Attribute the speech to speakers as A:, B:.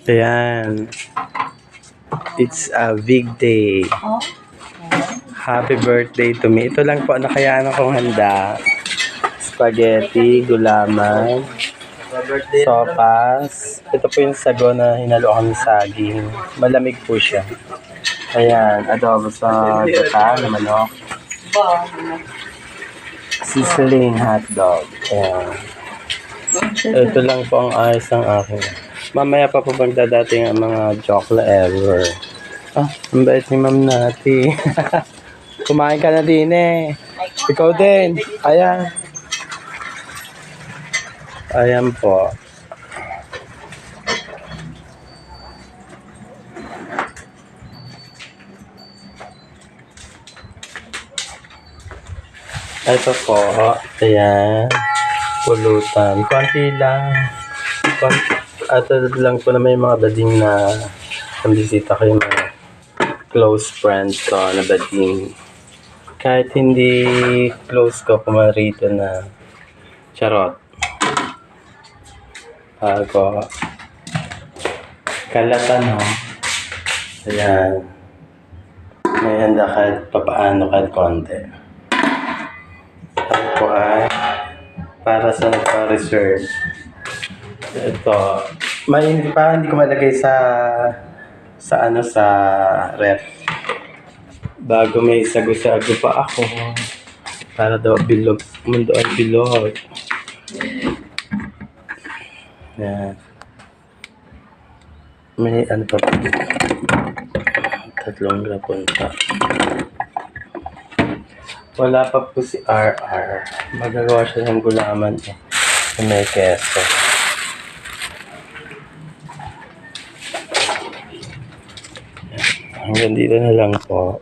A: Ayan. It's a big day. Happy birthday to me. Ito lang po nakayaan kong handa. Spaghetti, gulaman, sopas. Ito po yung sago na hinalo kami saging. Malamig po siya. Ayan, adobo sa gata na manok. Sizzling hotdog. Ayan. Ito lang po ang ayos ng akin. Mamaya pa po magdadating ang mga chocolate ever. Ah, ang bait ni Ma'am Nati. Kumain ka na din eh. Ikaw din. Ayan. Ayan po. Ito po. Ayan. Pulutan. Konti lang. Ito lang po na may mga bading na bisita ko yung mga close friends ko na bading. Kahit hindi close ko, pumarito na charot. Bago. Kalatan, no? Ayan. May handa kahit papaano kahit konti. Ito po ay para sa nagpa-reserve. Ito. Hindi ko malagay sa ref. Bago may sago-sago pa ako. Para daw bilog. Mundo ay bilog. Yan. May ano pa. 3 grapon pa. Wala pa po si RR. Magagawa siya ng gulaman eh. May keso. Hanggang dito na lang po.